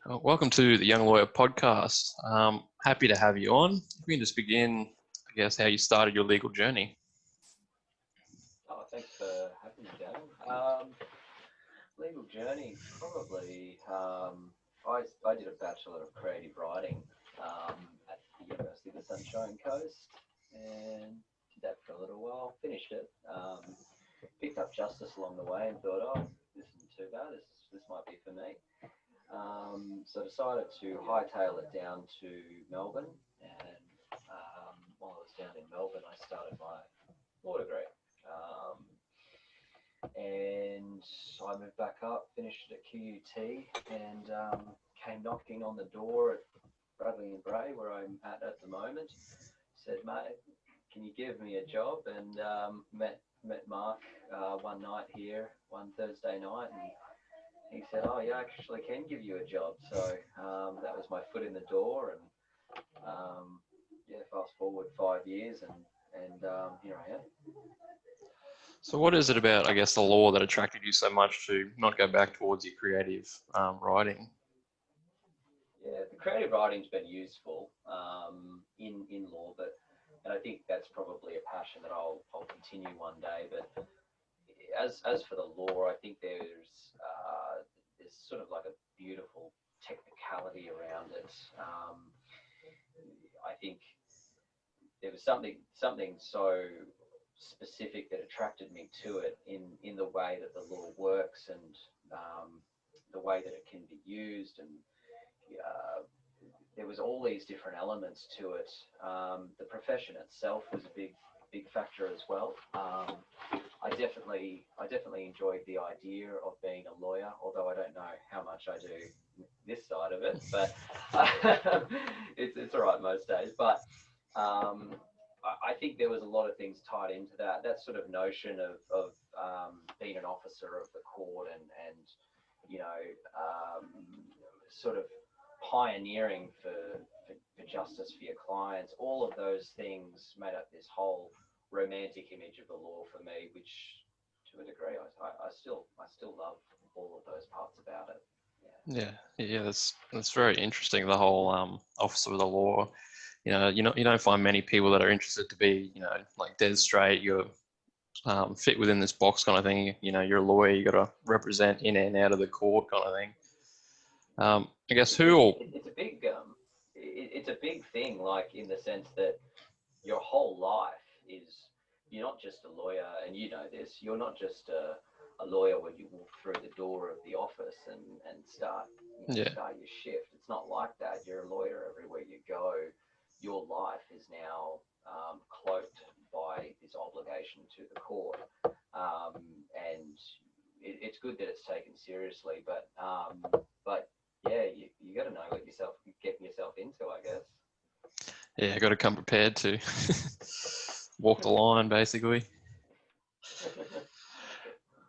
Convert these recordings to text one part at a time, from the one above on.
Welcome to the Young Lawyer podcast. Happy to have you on. If we can just begin, I guess, how you started your legal journey. Thanks for having me, Daniel. Legal journey, probably. I did a Bachelor of Creative Writing at the University of the Sunshine Coast, and did that for a little while. Finished it. Picked up justice along the way, and thought, oh, this isn't too bad. This might be for me. So I decided to hightail it down to Melbourne, and while I was down in Melbourne, I started my law degree. And I moved back up, finished at QUT, and came knocking on the door at Bradley and Bray, where I'm at the moment. Said, mate, can you give me a job? And met Mark one night here, one Thursday night, and he said, oh, yeah, I actually can give you a job. So that was my foot in the door, and fast forward 5 years, and here I am. So what is it about, I guess, the law that attracted you so much to not go back towards your creative writing? Yeah, the creative writing's been useful in law, and I think that's probably a passion that I'll continue one day. But as for the law, I think there's sort of like a beautiful technicality around it. I think there was something so specific that attracted me to it in the way that the law works, and the way that it can be used, and there was all these different elements to it. The profession itself was a big factor as well. I definitely enjoyed the idea of being a lawyer, although I don't know how much I do this side of it, but it's all right most days. But I think there was a lot of things tied into that sort of notion of being an officer of the court, and sort of pioneering for justice for your clients. All of those things made up this whole romantic image of the law for me, which to a degree I still love all of those parts about it. Yeah, that's very interesting. The whole officer of the law. You don't find many people that are interested to be, like dead straight. You're fit within this box kind of thing. You're a lawyer. You got to represent in and out of the court kind of thing. I guess It's a big thing, like in the sense that your whole life is, you're not just a lawyer, and you know this, you're not just a lawyer when you walk through the door of the office and start start your shift. It's not like that. You're a lawyer everywhere you go. Your life is now cloaked by this obligation to the court, and it's good that it's taken seriously, but yeah, you got to know what you're getting yourself into, I guess. Yeah, got to come prepared to walk the line, basically.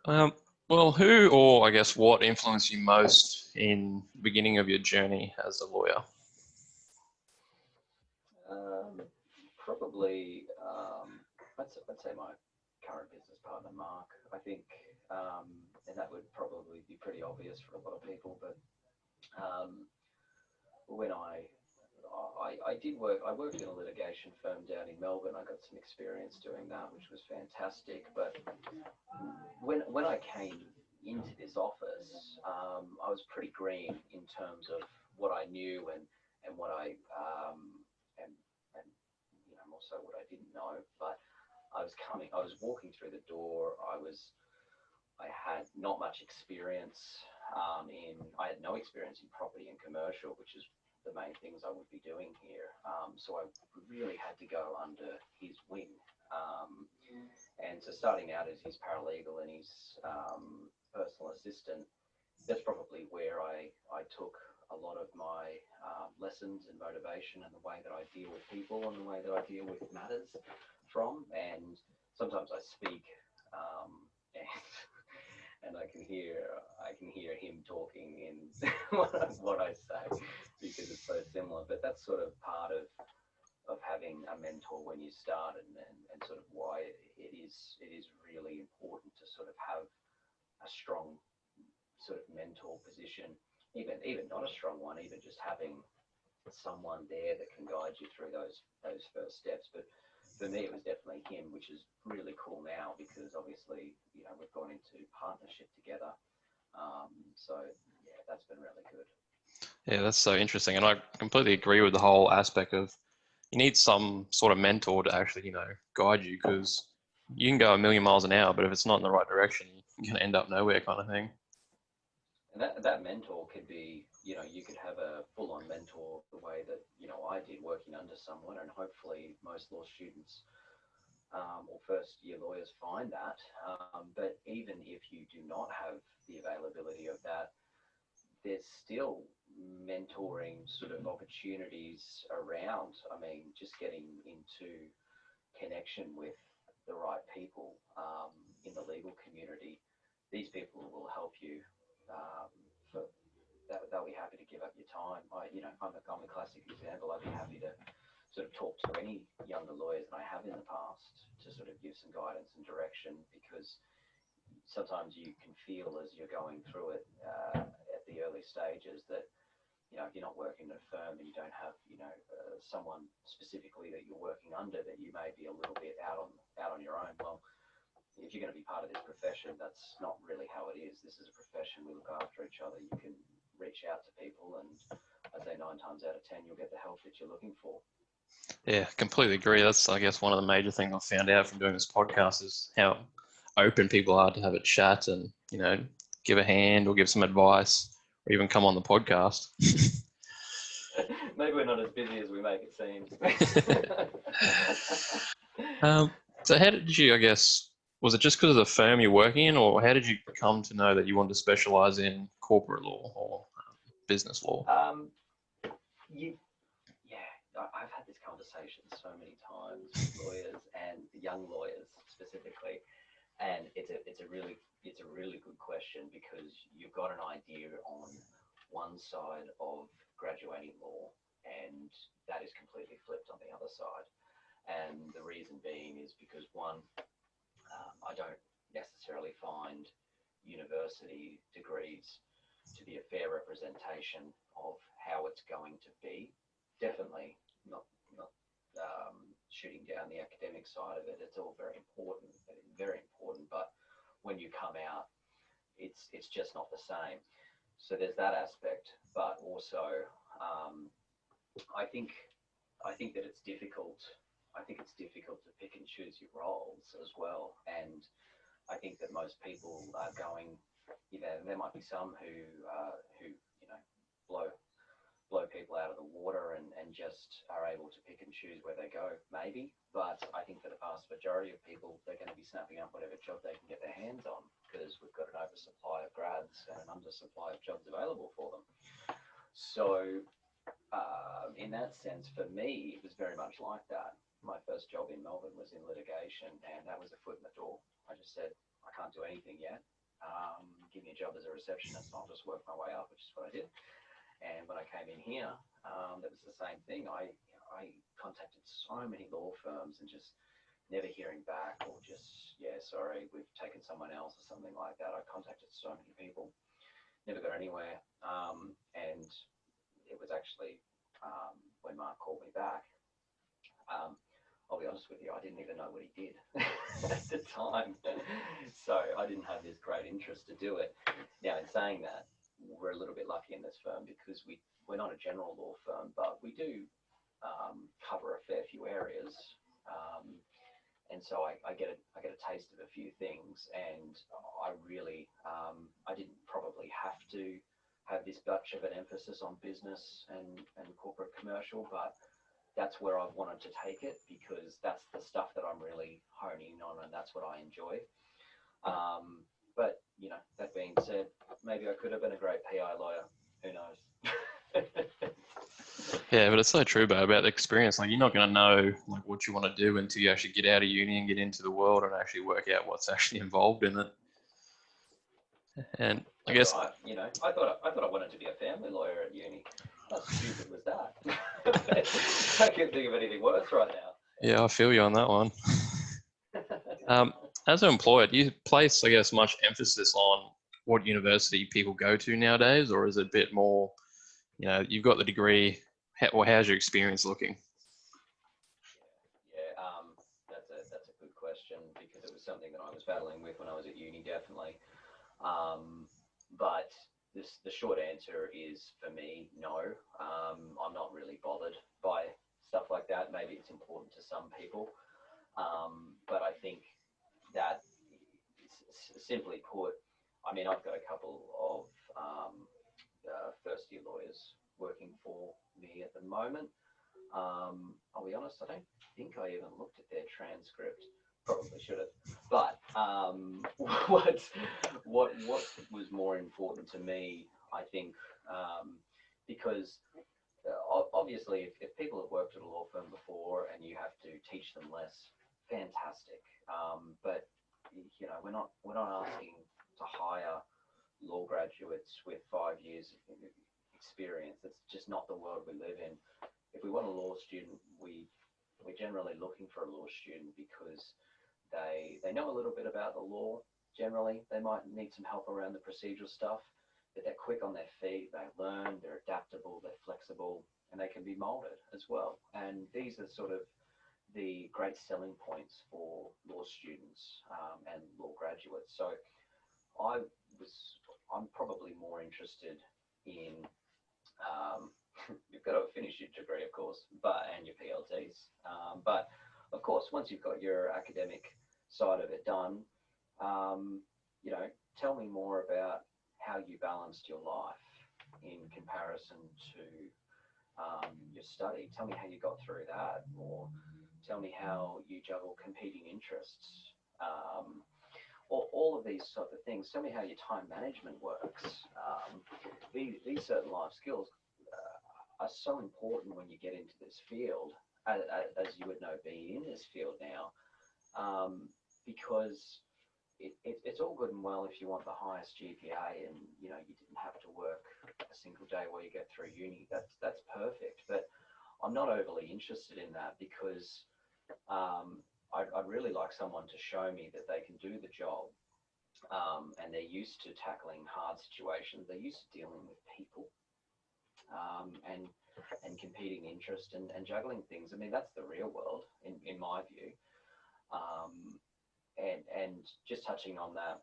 Well, who or I guess what influenced you most in the beginning of your journey as a lawyer? Probably, I'd say my current business partner, Mark. I think, and that would probably be pretty obvious for a lot of people, but when I worked in a litigation firm down in Melbourne. I got some experience doing that, which was fantastic. But when I came into this office, I was pretty green in terms of what I knew, and what and also what I didn't know. But I was walking through the door. I had not much experience I had no experience in property and commercial, which is the main things I would be doing here. So I really had to go under his wing. And so starting out as his paralegal and his personal assistant, that's probably where I took a lot of my lessons and motivation, and the way that I deal with people, and the way that I deal with matters from. And sometimes I speak, and I can hear him talking in what I say, because it's so similar. But that's sort of part of having a mentor when you start, and sort of why it is really important to sort of have a strong sort of mentor position. even not a strong one, even just having someone there that can guide you through those first steps. But for me, it was definitely him, which is really cool now because obviously, we've gone into partnership together. So yeah, that's been really good. Yeah, that's so interesting. And I completely agree with the whole aspect of you need some sort of mentor to actually, guide you because you can go a million miles an hour, but if it's not in the right direction, you're going to end up nowhere kind of thing. And that mentor could be, you could have a full-on mentor the way that, I did working under someone, and hopefully most law students or first-year lawyers find that. But even if you do not have the availability of that, there's still mentoring sort of opportunities around. I mean, just getting into connection with the right people in the legal community. These people will help you. For they'll be happy to give up your time. I'm a classic example. I'd be happy to sort of talk to any younger lawyers that I have in the past to sort of give some guidance and direction, because sometimes you can feel as you're going through it at the early stages that, if you're not working in a firm and you don't have, someone specifically that you're working under, that you may be a little bit out on your own. Well, if you're going to be part of this profession, that's not really how it is. This is a profession. We look after each other. You can reach out to people, and I'd say 9 times out of 10, you'll get the help that you're looking for. Yeah, completely agree. That's, I guess, one of the major things I've found out from doing this podcast is how open people are to have a chat and, give a hand or give some advice or even come on the podcast. Maybe we're not as busy as we make it seem. So how did you, I guess, was it just because of the firm you're working in, or how did you come to know that you wanted to specialize in corporate law or business law? I've had this conversation so many times with lawyers and young lawyers specifically, and it's a really good question, because you've got an idea on one side of graduating law, and that is completely flipped on the other side. And the reason being is because, one, I don't necessarily find university degrees to be a fair representation of how it's going to be. Definitely not shooting down the academic side of it. It's all very important, but when you come out, it's just not the same. So there's that aspect, but also I think that it's difficult. I think it's difficult to pick and choose your roles as well. And I think that most people are going, there might be some who blow people out of the water and just are able to pick and choose where they go, maybe. But I think for the vast majority of people, they're going to be snapping up whatever job they can get their hands on, because we've got an oversupply of grads and an undersupply of jobs available for them. So in that sense, for me, it was very much like that. My first job in Melbourne was in litigation, and that was a foot in the door. I just said, I can't do anything yet. Give me a job as a receptionist, and I'll just work my way up, which is what I did. And when I came in here, that was the same thing. I contacted so many law firms and just never hearing back, or just, sorry, we've taken someone else or something like that. I contacted so many people, never got anywhere. And it was actually when Mark called me back, I'll be honest with you, I didn't even know what he did at the time. So I didn't have this great interest to do it. Now, in saying that, we're a little bit lucky in this firm because we're not a general law firm, but we do cover a fair few areas. And so I get a taste of a few things, and I really, I didn't probably have to have this much of an emphasis on business and corporate commercial, but that's where I've wanted to take it, because that's the stuff that I'm really honing in on, and that's what I enjoy. But, that being said, maybe I could have been a great PI lawyer. Who knows? Yeah, but it's so true, about the experience. Like, you're not going to know what you want to do until you actually get out of uni and get into the world and actually work out what's actually involved in it. And I guess, right. I thought I wanted to be a family lawyer at uni. How stupid was that? I can't think of anything worse right now. Yeah, I feel you on that one. As an employer, do you place, I guess, much emphasis on what university people go to nowadays, or is it a bit more, you've got the degree, or how's your experience looking? Yeah, that's a good question, because it was something that I was battling with when I was at uni, definitely. But the short answer is, for me, no. I'm not really bothered by stuff like that. Maybe it's important to some people, but I think that, simply put, I mean, I've got a couple of first year lawyers working for me at the moment. I'll be honest, I don't think I even looked at their transcript. Probably should have. But what was more important to me, I think, because obviously, if people have worked at a law firm before and you have to teach them less, fantastic. But we're not asking to hire law graduates with 5 years experience. It's just not the world we live in. If we want a law student, we're generally looking for a law student because they know a little bit about the law. Generally, they might need some help around the procedural stuff, but they're quick on their feet. They learn. They're adaptable. They're flexible, and they can be molded as well. And these are sort of the great selling points for law students and law graduates. So I'm probably more interested in, you've got to finish your degree, of course, and your PLTs. But of course, once you've got your academic side of it done, tell me more about how you balanced your life in comparison to your study. Tell me how you got through that, or tell me how you juggle competing interests. All of these sort of things. Tell me how your time management works. These certain life skills are so important when you get into this field, as you would know, being in this field now, because it's all good and well if you want the highest GPA and you didn't have to work a single day while you get through uni. That's perfect, but I'm not overly interested in that, because I'd really like someone to show me that they can do the job, and they're used to tackling hard situations. They're used to dealing with people, and competing interest, and juggling things. I mean, that's the real world in my view. And just touching on that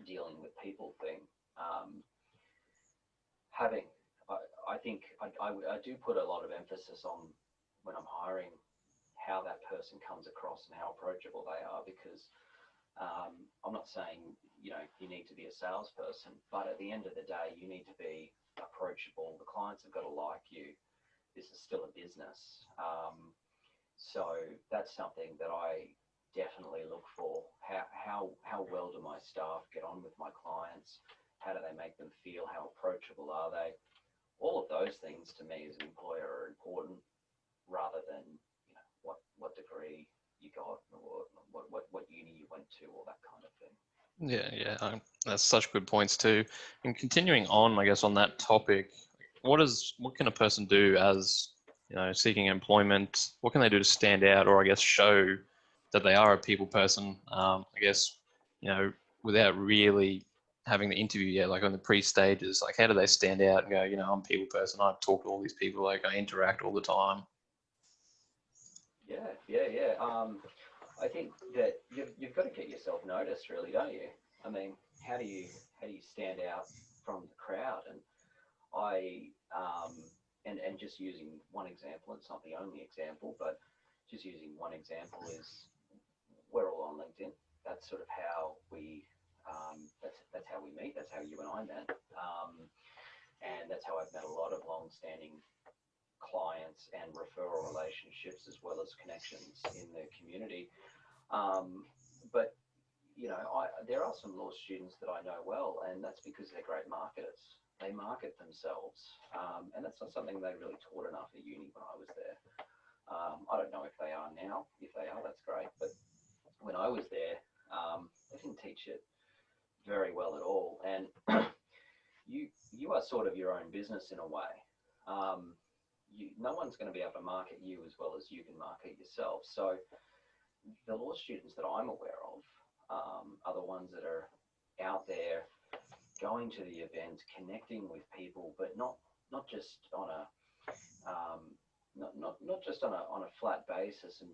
dealing with people thing, I think I do put a lot of emphasis on, when I'm hiring, how that person comes across and how approachable they are, because I'm not saying you need to be a salesperson, but at the end of the day, you need to be approachable. The clients have got to like you. This is still a business, so that's something that I definitely look for. How well do my staff get on with my clients? How do they make them feel? How approachable are they? All of those things to me as an employer are important, rather than what degree you got, or what uni you went to, or that kind of thing. Yeah. That's such good points too. And continuing on, I guess, on that topic, what can a person do as, seeking employment? What can they do to stand out, or I guess show that they are a people person? I guess, without really having the interview yet, like on the pre-stages, like how do they stand out and go, I'm a people person. I talk to all these people, like I interact all the time. Yeah. I think that you've got to get yourself noticed, really, don't you? I mean, how do you stand out from the crowd? And and just using one example, it's not the only example, but just using one example is, we're all on LinkedIn. That's sort of how that's how we meet. That's how you and I met, and that's how I've met a lot of long-standing clients and referral relationships, as well as connections in the community. But there are some law students that I know well, and that's because they're great marketers. They market themselves, and that's not something they really taught enough at uni when I was there. I don't know if they are now. If they are, that's great. But when I was there, they didn't teach it very well at all. And you are sort of your own business in a way. No one's going to be able to market you as well as you can market yourself. So the law students that I'm aware of are the ones that are out there going to the events, connecting with people, but not just on a not just on a flat basis, and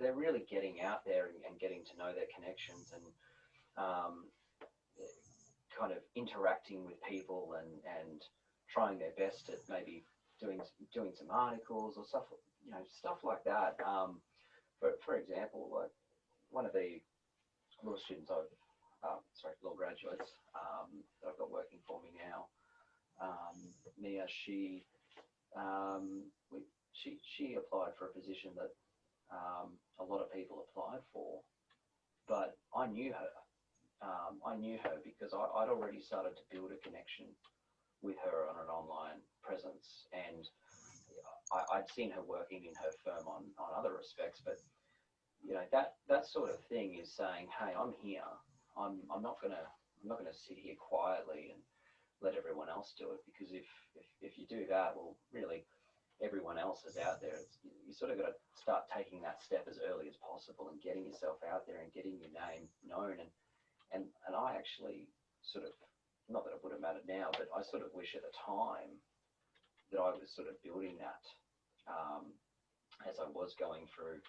they're really getting out there and getting to know their connections, and kind of interacting with people, and trying their best at maybe doing some articles or stuff, stuff like that. For example, like one of the law students law graduates that I've got working for me now, Mia, she applied for a position that a lot of people applied for, but I knew her. I knew her because I'd already started to build a connection with her on an online presence, and I'd seen her working in her firm on other respects, but that sort of thing is saying, hey, I'm here. I'm not gonna sit here quietly and let everyone else do it, because if you do that, well, really, everyone else is out there. You sort of got to start taking that step as early as possible and getting yourself out there and getting your name known. And I actually sort of, not that it would have mattered now, but I sort of wish at the time that I was sort of building that as I was going through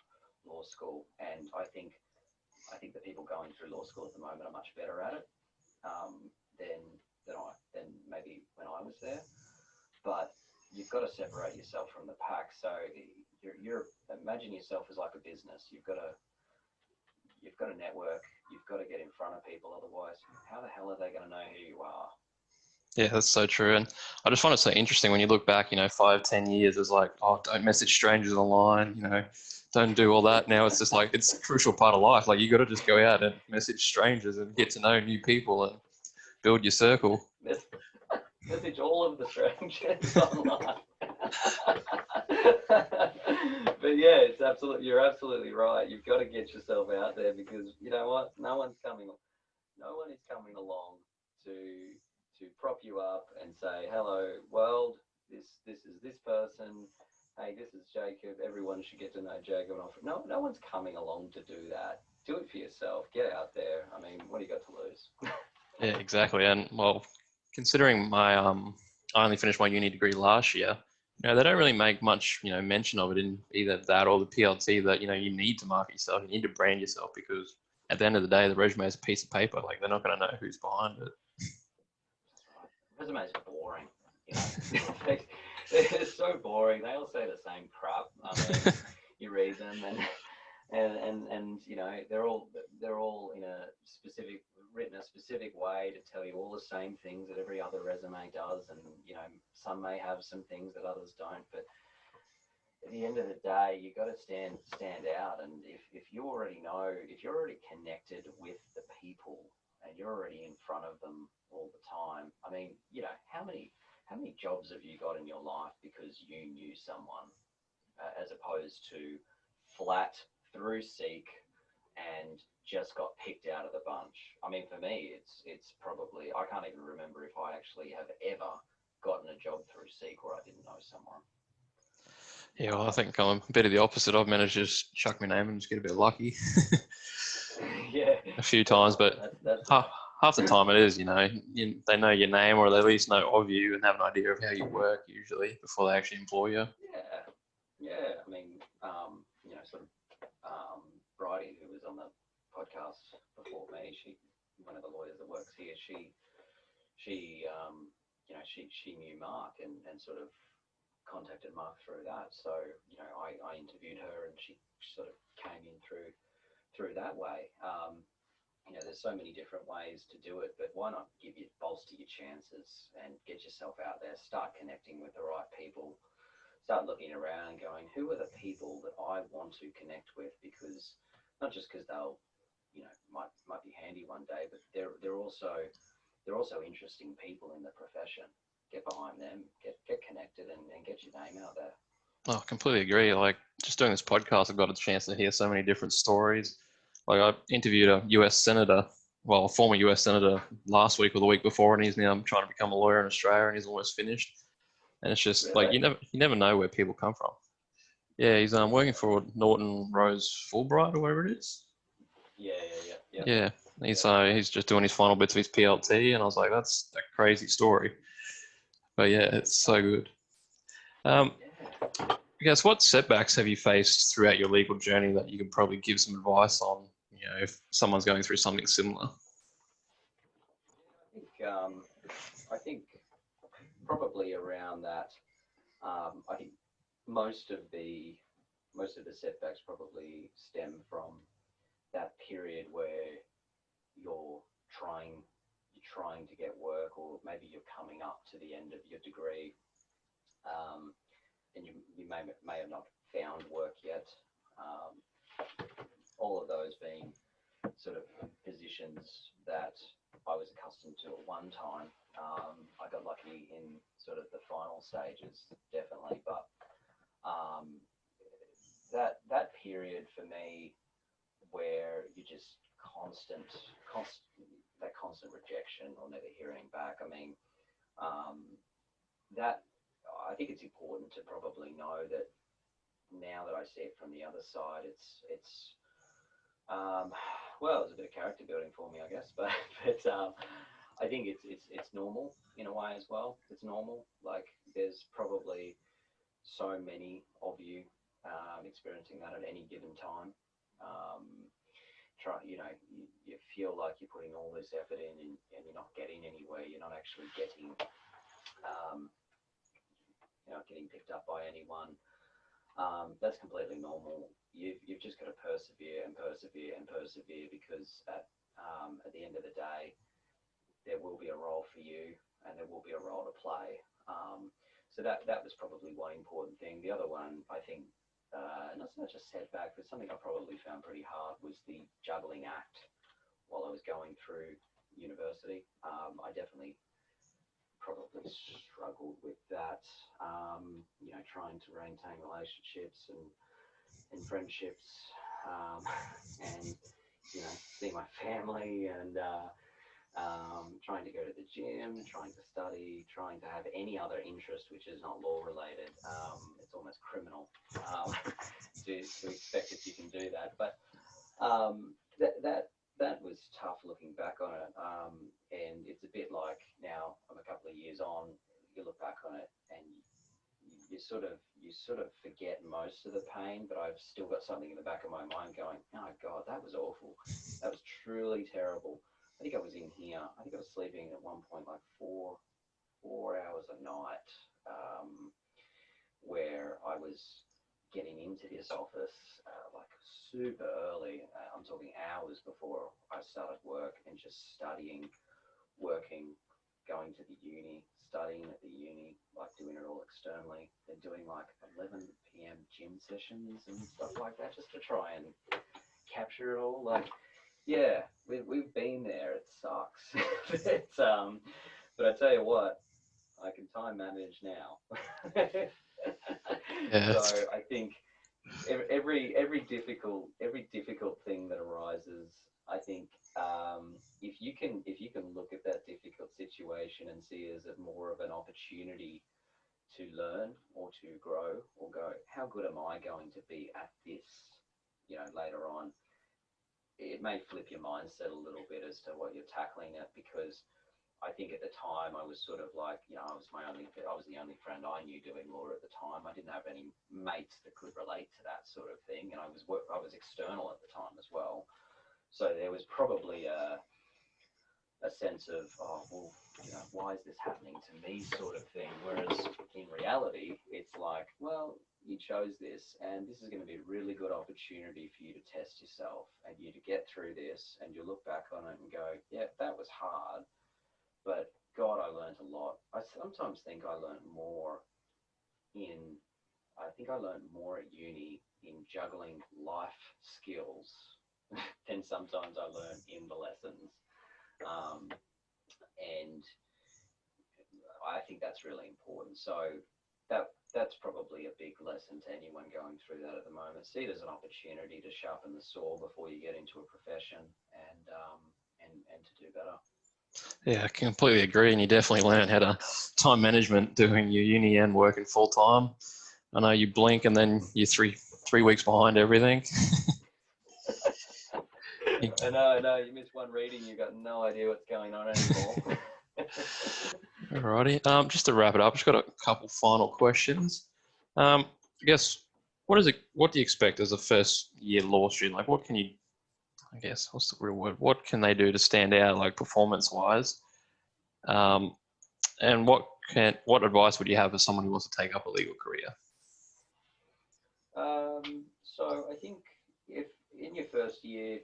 law school. And I think the people going through law school at the moment are much better at it than maybe when I was there. But you've got to separate yourself from the pack. So you're imagine yourself as like a business. You've got to network. You've got to get in front of people. Otherwise, how the hell are they going to know who you are? Yeah, that's so true. And I just find it so interesting when you look back, 5-10 years, it's like, oh, don't message strangers online, don't do all that. Now it's just like, it's a crucial part of life. Like, you got to just go out and message strangers and get to know new people and build your circle. Message all of the strangers online. But yeah, you're absolutely right. You've got to get yourself out there, because you know what? No one is coming along to prop you up and say, hello world, this is this person, hey, this is Jacob, everyone should get to know Jacob. No one's coming along to do that. Do it for yourself. Get out there. I mean, what do you got to lose? Yeah, exactly. And well, considering I only finished my uni degree last year, they don't really make much, mention of it in either that or the PLT, that, you need to market yourself, you need to brand yourself, because at the end of the day, the resume is a piece of paper. Like, they're not going to know who's behind it. Resumes are boring. They're so boring. They all say the same crap. I mean, you read them and they're all written a specific way to tell you all the same things that every other resume does, and some may have some things that others don't, but at the end of the day, you got to stand out. And if you're already connected with the people and you're already in front of them all the time, I mean, how many jobs have you got in your life because you knew someone, as opposed to flat through Seek and just got picked out of the bunch? I mean, for me, it's probably, I can't even remember if I actually have ever gotten a job through Seek where I didn't know someone. Yeah, well, I think I'm a bit of the opposite. I've managed to just chuck my name and just get a bit lucky. Yeah, a few times, but that's half the time it is, they know your name, or they at least know of you and have an idea of how you work usually before they actually employ you. Yeah. I mean, Bridie, who was on the podcast before me, one of the lawyers that works here, she knew Mark and sort of contacted Mark through that. So, I interviewed her and she sort of came in through that way. There's so many different ways to do it, but why not bolster your chances and get yourself out there, start connecting with the right people, start looking around and going, who are the people that I want to connect with? Because not just because they'll, might be handy one day, but they're also interesting people in the profession. Get behind them, get connected, and get your name out there. Oh, I completely agree. Like, just doing this podcast, I've got a chance to hear so many different stories. Like, I interviewed a US senator, well, a former US senator last week or the week before, and he's now trying to become a lawyer in Australia, and he's almost finished. And it's just like, you never know where people come from. Yeah, he's working for Norton Rose Fulbright or whatever it is. Yeah. Yeah. He's just doing his final bits of his PLT, and I was like, that's a crazy story. But yeah, it's so good. I guess what setbacks have you faced throughout your legal journey that you can probably give some advice on, if someone's going through something similar? I think probably around that. I think most of the setbacks probably stem from that period where you're trying to get work, or maybe you're coming up to the end of your degree, and you may have not found work yet. All of those being sort of positions that I was accustomed to at one time. I got lucky in sort of the final stages, definitely, but that period for me where you just constant rejection or never hearing back. I mean, that I think it's important to probably know that now that I see it from the other side, it's well, it's a bit of character building for me, I guess, but I think it's normal in a way as well. It's normal. Like, there's probably so many of you experiencing that at any given time. You feel like you're putting all this effort in, and you're not getting anywhere. You're not actually getting getting picked up by anyone. That's completely normal. You've just got to persevere and persevere and persevere, because at the end of the day, there will be a role for you, and there will be a role to play. So that was probably one important thing. The other one, I think, not so much a setback, but something I probably found pretty hard, was the juggling act while I was going through university. I definitely probably struggled with that, trying to maintain relationships and friendships, and see my family, and trying to go to the gym, trying to study, trying to have any other interest which is not law related. It's almost criminal to expect that you can do that. But that was tough looking back on it. And it's a bit like, now I'm a couple of years on, you look back on it and you sort of forget most of the pain, but I've still got something in the back of my mind going, oh God, that was awful. That was truly terrible. I think I was in here. I think I was sleeping at one point like four hours a night, where I was getting into this office like super early. I'm talking hours before I started work, and just studying, working, going to the uni, studying at the uni, like doing it all externally, and doing like 11 p.m. gym sessions and stuff like that, just to try and capture it all. Like, yeah, we've been there. It sucks. But I tell you what, I can time manage now. Yeah. So I think every difficult thing that arises, I think if you can look at that difficult situation and see it as more of an opportunity to learn or to grow, or go, how good am I going to be at this, later on, it may flip your mindset a little bit as to what you're tackling it. Because I think at the time I was sort of like, I was the only friend I knew doing law at the time. I didn't have any mates that could relate to that sort of thing, and I was external at the time as well. So there was probably a sense of, oh, well, why is this happening to me, sort of thing. Whereas in reality, it's like, well, you chose this, and this is going to be a really good opportunity for you to test yourself, and you to get through this, and you look back on it and go, yeah, that was hard, but God, I learned a lot. I sometimes think I learned more at uni in juggling life skills than sometimes I learned in the lessons. And I think that's really important. So that's probably a big lesson to anyone going through that at the moment. See it as an opportunity to sharpen the saw before you get into a profession, and to do better. Yeah, I completely agree. And you definitely learn how to time management doing your uni and working full time. I know you blink and then you're three weeks behind everything. I know. You miss one reading, you got no idea what's going on anymore. Alrighty. Just to wrap it up, just got a couple final questions. I guess what do you expect as a first year law student? Like, what can you? I guess what's the real word? What can they do to stand out, like performance wise? And what advice would you have for someone who wants to take up a legal career? So I think if in your first year,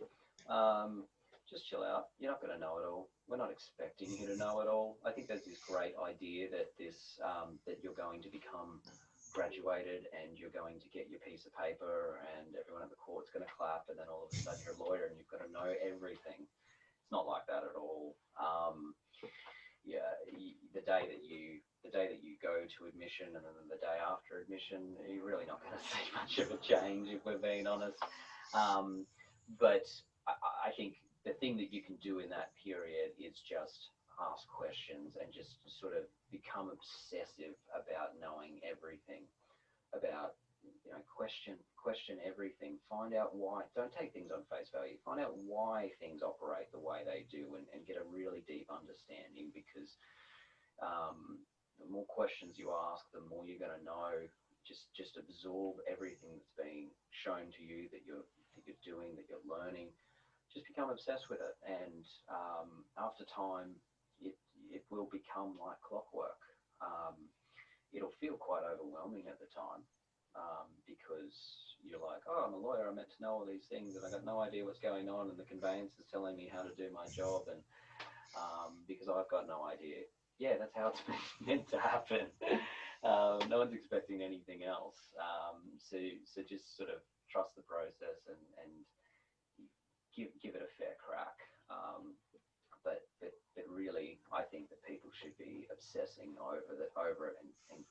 just chill out. You're not going to know it all. We're not expecting you to know it all. I think there's this great idea that that you're going to become graduated and you're going to get your piece of paper and everyone at the court's going to clap and then all of a sudden you're a lawyer and you've got to know everything. It's not like that at all. The day that you go to admission and then the day after admission, you're really not going to see much of a change, if we're being honest. But I think the thing that you can do in that period is just ask questions and just sort of become obsessive about knowing everything, about question everything, find out why. Don't take things on face value, find out why things operate the way they do and get a really deep understanding, because the more questions you ask, the more you're going to know. Just absorb everything that's being shown to you that you're doing, that you're learning. Just become obsessed with it, and after time it will become like clockwork. It'll feel quite overwhelming at the time, because you're like, oh, I'm a lawyer, I'm meant to know all these things and I got no idea what's going on, and the conveyance is telling me how to do my job, and because I've got no idea. Yeah, that's how it's meant to happen. No one's expecting anything else. So just sort of trust the process and give it a fair crack. But really, I think that people should be obsessing over it and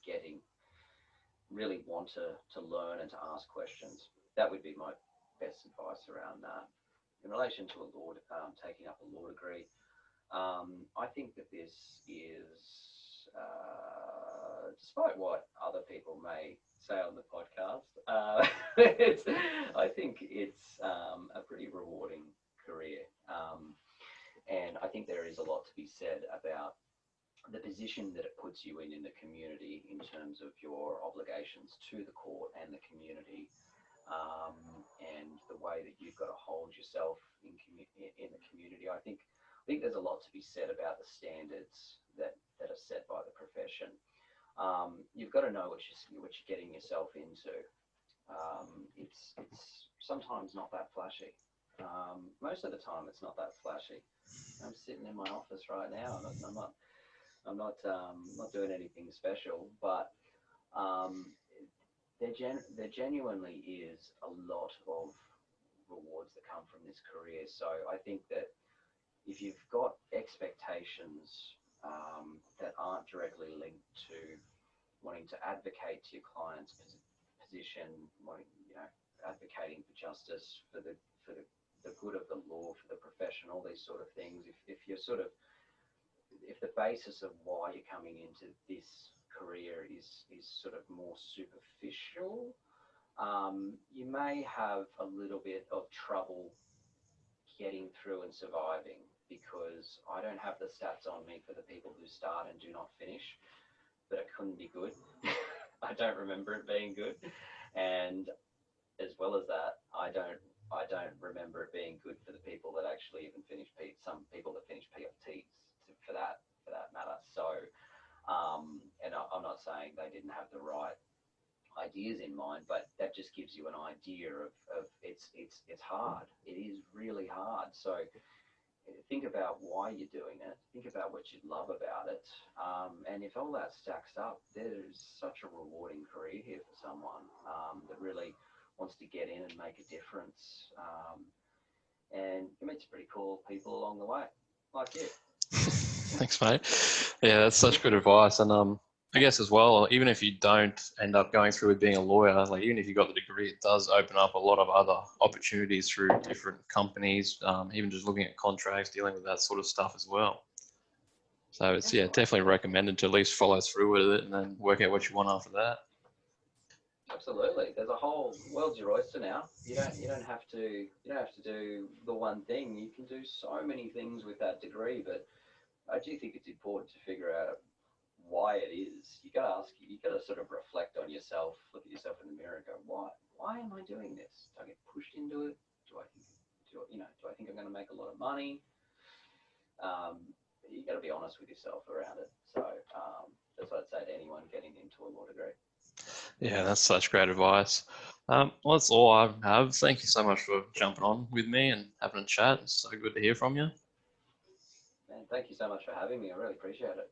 really want to learn and to ask questions. That would be my best advice around that. In relation to taking up a law degree, I think that this is, despite what other people may say on the podcast, I think it's a pretty rewarding career. And I think there is a lot to be said about the position that it puts you in the community in terms of your obligations to the court and the community, and the way that you've got to hold yourself in the community. I think there's a lot to be said about the standards that are set by the profession. You've got to know what you're getting yourself into. It's sometimes not that flashy. Most of the time, it's not that flashy. I'm sitting in my office right now, and I'm not doing anything special, but there genuinely is a lot of rewards that come from this career. So I think that if you've got expectations that aren't directly linked to wanting to advocate to your client's position, advocating for justice, for the good of the law, for the profession, all these sort of things, if the basis of why you're coming into this career is sort of more superficial, you may have a little bit of trouble getting through and surviving, because I don't have the stats on me for the people who start and do not finish, but it couldn't be good. I don't remember it being good, and as well as that, I don't remember it being good for the people that actually even finish some people that finish PLTs for that matter. So, and I'm not saying they didn't have the right ideas in mind, but that just gives you an idea of it's hard. It is really hard. So think about why you're doing it. Think about what you love about it. And if all that stacks up, there's such a rewarding career here for someone that really wants to get in and make a difference. And you meet some pretty cool people along the way, like you. Thanks, mate. Yeah, that's such good advice. And I guess as well, even if you don't end up going through with being a lawyer, like even if you got the degree, it does open up a lot of other opportunities through different companies, even just looking at contracts, dealing with that sort of stuff as well. So it's definitely recommended to at least follow through with it and then work out what you want after that. Absolutely. There's a whole world's your oyster now. You don't have to do the one thing. You can do so many things with that degree, but I do think it's important to figure out why it is. You gotta sort of reflect on yourself, look at yourself in the mirror and go, why am I doing this? Do I get pushed into it? Do I think I'm gonna make a lot of money? You gotta be honest with yourself around it. So that's what I'd say to anyone getting into a law degree. Yeah, that's such great advice. Well, that's all I have. Thank you so much for jumping on with me and having a chat. It's so good to hear from you. Man, thank you so much for having me. I really appreciate it.